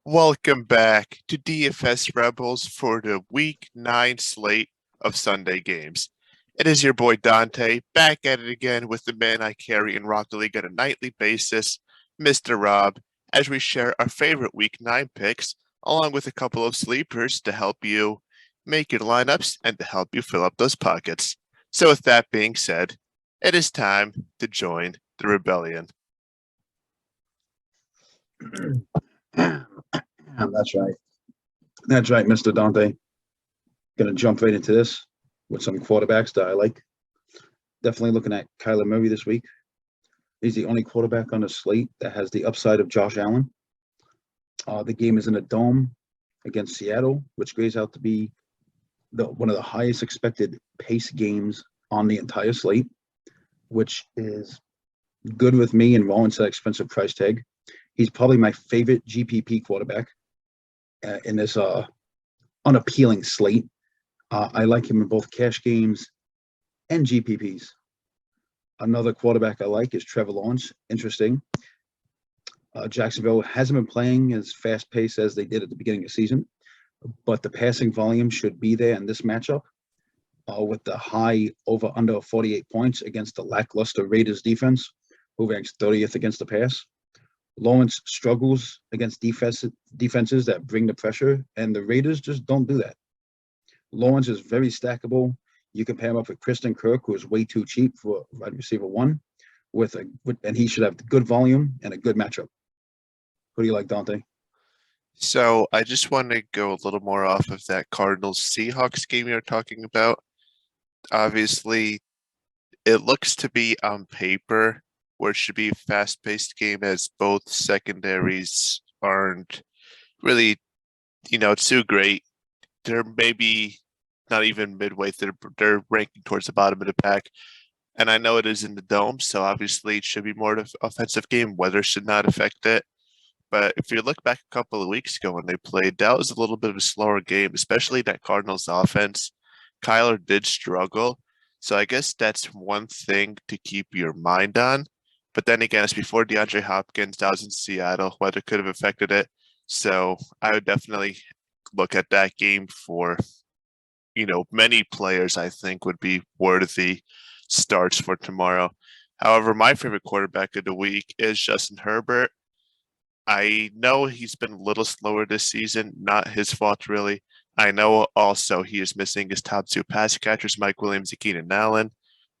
Welcome back to DFS Rebels for the Week 9 slate of Sunday games. It is your boy Dante back at it again with the man I carry in Rocket League on a nightly basis, Mr. Rob, as we share our favorite Week 9 picks, along with a couple of sleepers to help you make your lineups and to help you fill up those pockets. So, with that being said, it is time to join the rebellion. That's right. That's right, Mr. Dante. Gonna jump right into this with some quarterbacks that I like. Definitely looking at Kyler Murray this week. He's the only quarterback on the slate that has the upside of Josh Allen. The game is in a dome against Seattle, which grades out to be one of the highest expected pace games on the entire slate, which is good with me and well into that expensive price tag. He's probably my favorite GPP quarterback in this unappealing slate. I like him in both cash games and GPPs. Another quarterback I like is Trevor Lawrence. Interesting. Jacksonville hasn't been playing as fast-paced as they did at the beginning of the season, but the passing volume should be there in this matchup with the high over-under 48 points against the lackluster Raiders defense, who ranks 30th against the pass. Lawrence struggles against defenses that bring the pressure, and the Raiders just don't do that. Lawrence is very stackable. You can pair him up with Kristen Kirk, who is way too cheap for wide receiver one, and he should have good volume and a good matchup. Who do you like, Dante? So I just want to go a little more off of that Cardinals-Seahawks game you're talking about. Obviously, it looks to be on paper where it should be a fast-paced game as both secondaries aren't really, too great. They're maybe not even midway. They're ranking towards the bottom of the pack. And I know it is in the dome, so obviously it should be more of an offensive game. Weather should not affect it. But if you look back a couple of weeks ago when they played, that was a little bit of a slower game, especially that Cardinals offense. Kyler did struggle. So I guess that's one thing to keep your mind on. But then again, it's before DeAndre Hopkins. That was in Seattle. Weather could have affected it. So I would definitely look at that game for, many players I think would be worthy starts for tomorrow. However, my favorite quarterback of the week is Justin Herbert. I know he's been a little slower this season, not his fault really. I know also he is missing his top two pass catchers, Mike Williams and Keenan Allen,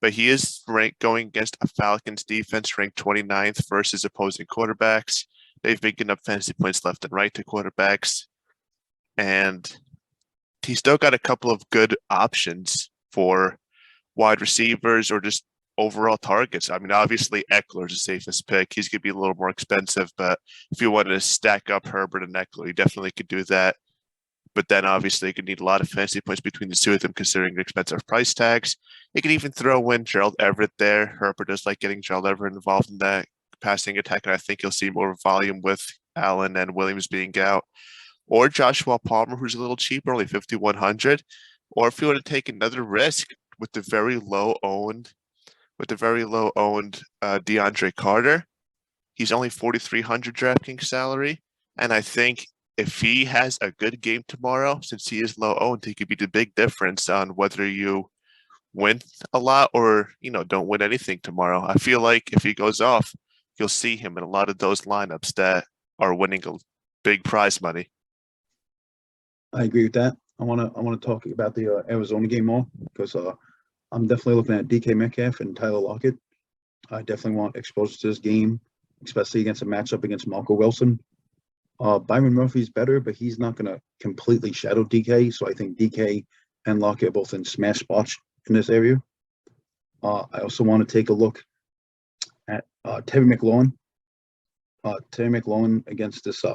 but he is ranked going against a Falcons defense ranked 29th versus opposing quarterbacks. They've been getting up fantasy points left and right to quarterbacks, and he's still got a couple of good options for wide receivers or just overall targets. I mean, obviously Eckler's the safest pick. He's going to be a little more expensive, but if you wanted to stack up Herbert and Eckler, you definitely could do that. But then obviously you could need a lot of fantasy points between the two of them considering the expensive price tags. You could even throw in Gerald Everett there. Herbert does like getting Gerald Everett involved in that passing attack, and I think you'll see more volume with Allen and Williams being out. Or Joshua Palmer, who's a little cheaper, only 5,100. Or if you want to take another risk with the very low owned DeAndre Carter. He's only 4,300 DraftKings salary. And I think if he has a good game tomorrow, since he is low owned, he could be the big difference on whether you win a lot or, don't win anything tomorrow. I feel like if he goes off, you'll see him in a lot of those lineups that are winning a big prize money. I agree with that. I want to talk about the Arizona game more because I'm definitely looking at DK Metcalf and Tyler Lockett. I definitely want exposure to this game, especially against a matchup against Marco Wilson. Byron Murphy's better, but he's not going to completely shadow DK. So I think DK and Lockett are both in smash spots in this area. I also want to take a look at Terry McLaurin. Terry McLaurin against this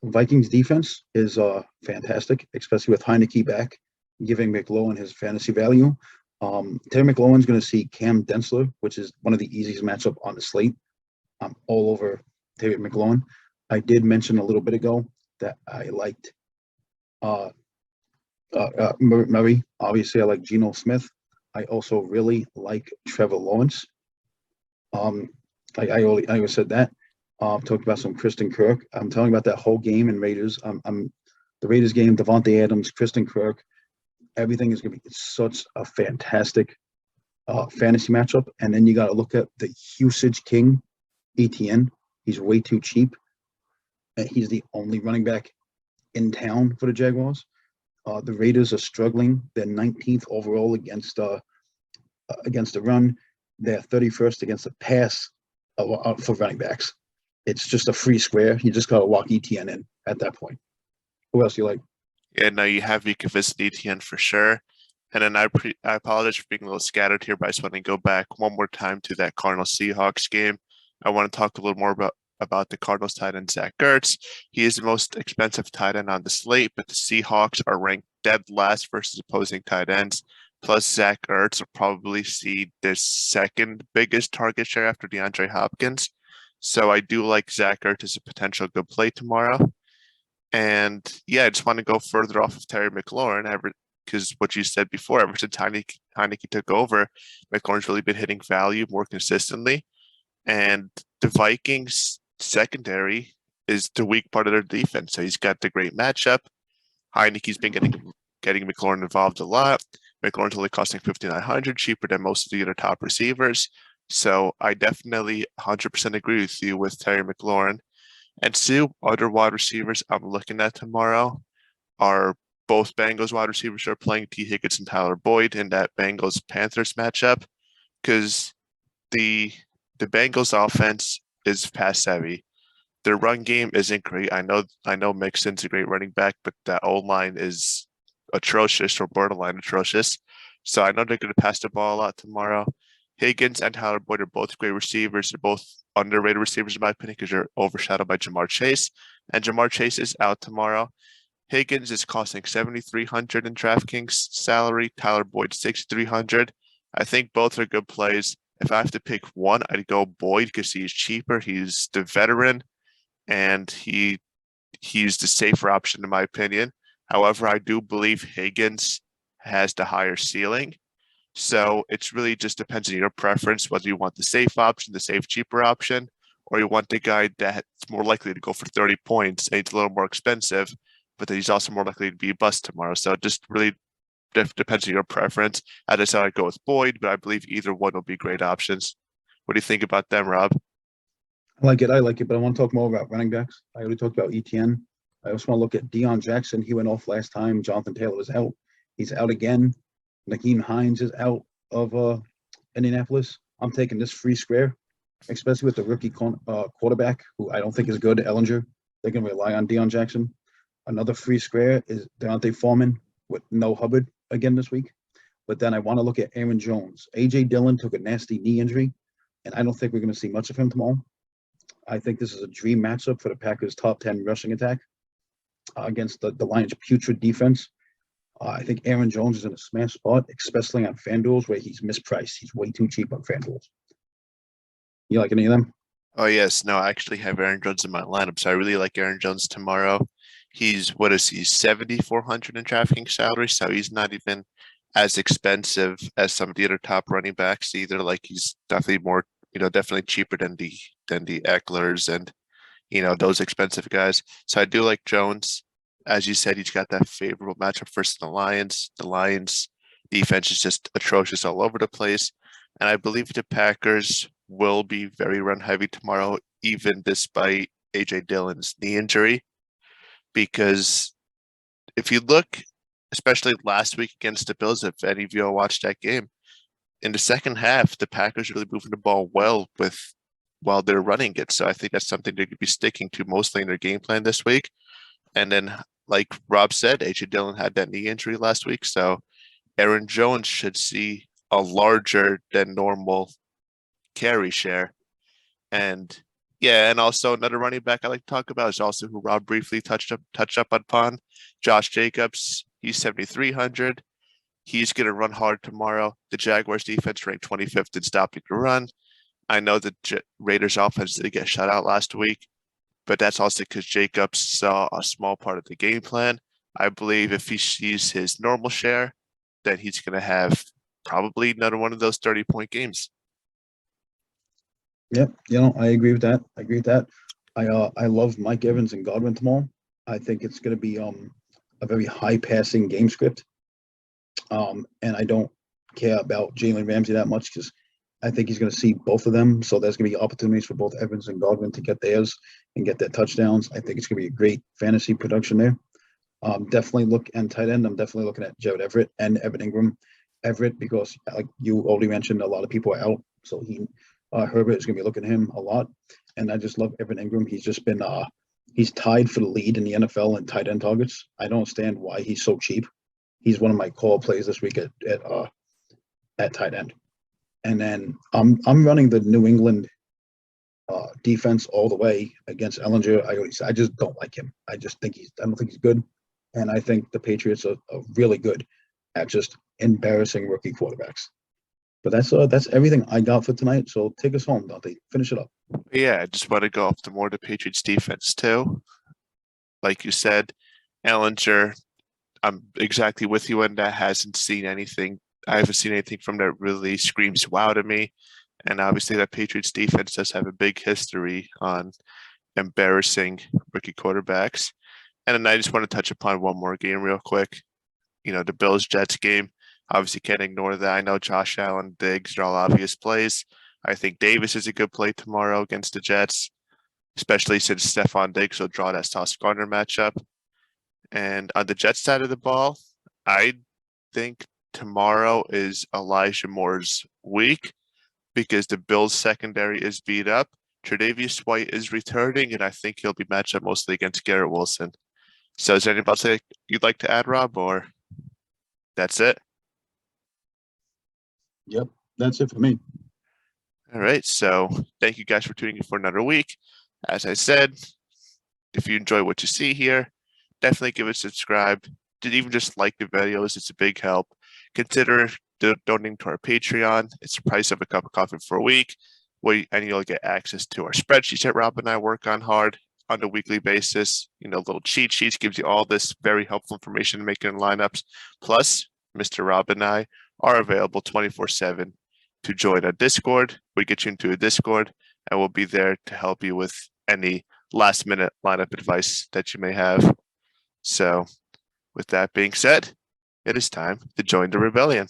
Vikings defense is fantastic, especially with Heineke back, giving McLaurin his fantasy value. Terry McLaurin's going to see Cam Densler, which is one of the easiest matchup on the slate. I'm all over Terry McLaurin. I did mention a little bit ago that I liked Murray. Obviously, I like Geno Smith. I also really like Trevor Lawrence. I always said that. Talked about some Kristen Kirk. I'm telling you about that whole game in Raiders. The Raiders game, Devontae Adams, Kristen Kirk. Everything is going to be such a fantastic fantasy matchup. And then you got to look at the usage king, ETN. He's way too cheap. And he's the only running back in town for the Jaguars. The Raiders are struggling. They're 19th overall against the run. They're 31st against the pass for running backs. It's just a free square. You just got to walk ETN in at that point. Who else you like? Yeah, no, you have Vika visit ETN for sure. And then I apologize for being a little scattered here, but I just want to go back one more time to that Cardinals Seahawks game. I want to talk a little more about the Cardinals tight end Zach Ertz. He is the most expensive tight end on the slate, but the Seahawks are ranked dead last versus opposing tight ends. Plus, Zach Ertz will probably see the second biggest target share after DeAndre Hopkins. So I do like Zach Ertz as a potential good play tomorrow. And yeah, I just want to go further off of Terry McLaurin, because what you said before, ever since Heineke took over, McLaurin's really been hitting value more consistently. And the Vikings secondary is the weak part of their defense. So he's got the great matchup. Heineke's been getting McLaurin involved a lot. McLaurin's only costing 5,900, cheaper than most of the other top receivers. So I definitely 100% agree with you with Terry McLaurin. And two other wide receivers I'm looking at tomorrow are both Bengals wide receivers who are playing T. Higgins and Tyler Boyd in that Bengals Panthers matchup, because the Bengals offense is pass heavy. Their run game isn't great. I know Mixon's a great running back, but that O line is atrocious or borderline atrocious. So I know they're going to pass the ball a lot tomorrow. Higgins and Tyler Boyd are both great receivers. They're both underrated receivers in my opinion because they're overshadowed by Jamar Chase. And Jamar Chase is out tomorrow. Higgins is costing 7,300 in DraftKings salary. Tyler Boyd 6,300. I think both are good plays. If I have to pick one, I'd go Boyd because he's cheaper. He's the veteran, and he's the safer option in my opinion. However, I do believe Higgins has the higher ceiling. So it's really just depends on your preference, whether you want the safe option, the safe, cheaper option, or you want the guy that's more likely to go for 30 points and it's a little more expensive, but then he's also more likely to be a bust tomorrow. So it just really depends on your preference. As I said, I'd go with Boyd, but I believe either one will be great options. What do you think about them, Rob? I like it, but I want to talk more about running backs. I already talked about ETN. I also want to look at Deion Jackson. He went off last time. Jonathan Taylor was out. He's out again. Nakeem Hines is out of Indianapolis. I'm taking this free square, especially with the rookie quarterback, who I don't think is good, Ellinger. They can rely on Deion Jackson. Another free square is Deontay Foreman with no Hubbard again this week. But then I want to look at Aaron Jones. A.J. Dillon took a nasty knee injury, and I don't think we're going to see much of him tomorrow. I think this is a dream matchup for the Packers' top 10 rushing attack against the Lions' putrid defense. I think Aaron Jones is in a smash spot, especially on FanDuels where he's mispriced. He's way too cheap on FanDuels. You like any of them? Oh yes, no, I actually have Aaron Jones in my lineup, so I really like Aaron Jones tomorrow. He's 7,400 in DraftKings salary, so he's not even as expensive as some of the other top running backs either. Like he's definitely more, definitely cheaper than the Ecklers and those expensive guys. So I do like Jones. As you said, he's got that favorable matchup versus the Lions. The Lions defense is just atrocious all over the place. And I believe the Packers will be very run heavy tomorrow, even despite A.J. Dillon's knee injury. Because if you look, especially last week against the Bills, if any of you all watched that game, in the second half, the Packers really moving the ball well while they're running it. So I think that's something they could be sticking to mostly in their game plan this week. And then, like Rob said, A.J. Dillon had that knee injury last week. So Aaron Jones should see a larger than normal carry share. And yeah, and also another running back I like to talk about is also who Rob briefly touched up upon, Josh Jacobs. He's 7,300. He's going to run hard tomorrow. The Jaguars defense ranked 25th in stopping the run. I know the Raiders offense did get shut out last week, but that's also because Jacobs saw a small part of the game plan. I believe if he sees his normal share, then he's going to have probably another one of those 30-point games. Yep, I agree with that. I love Mike Evans and Godwin tomorrow. I think it's going to be a very high passing game script. And I don't care about Jalen Ramsey that much because I think he's going to see both of them. So there's going to be opportunities for both Evans and Godwin to get theirs and get their touchdowns. I think it's going to be a great fantasy production there. Definitely look and tight end. I'm definitely looking at Jared Everett and Evan Ingram. Everett because like you already mentioned, a lot of people are out, so Herbert is going to be looking at him a lot. And I just love Evan Ingram. He's just been he's tied for the lead in the NFL in tight end targets. I don't understand why he's so cheap. He's one of my call plays this week at tight end. And then I'm running the New England defense all the way against Ellinger. I just don't like him. I don't think he's good. And I think the Patriots are really good at just embarrassing rookie quarterbacks. But that's everything I got for tonight. So take us home, Dante. Finish it up. Yeah, I just want to go off to more the Patriots defense too. Like you said, Ellinger, I'm exactly with you on that. Hasn't seen anything. I haven't seen anything from that really screams wow to me. And obviously, that Patriots defense does have a big history on embarrassing rookie quarterbacks. And then I just want to touch upon one more game real quick. The Bills Jets game. Obviously, can't ignore that. I know Josh Allen, Diggs are all obvious plays. I think Davis is a good play tomorrow against the Jets, especially since Stephon Diggs will draw that Sauce Gardner matchup. And on the Jets side of the ball, I think tomorrow is Elijah Moore's week because the Bills secondary is beat up. Tre'Davious White is returning, and I think he'll be matched up mostly against Garrett Wilson. So is there anything else you'd like to add, Rob, or that's it? Yep, that's it for me. All right. So thank you guys for tuning in for another week. As I said, if you enjoy what you see here, definitely give it a subscribe. Even just like the videos, it's a big help. Consider donating to our Patreon. It's the price of a cup of coffee for a week, and you'll get access to our spreadsheets that Rob and I work on hard on a weekly basis. Little cheat sheets gives you all this very helpful information making lineups. Plus, Mr. Rob and I are available 24/7 to join a Discord. We get you into a Discord, and we'll be there to help you with any last-minute lineup advice that you may have. So, with that being said, it is time to join the rebellion.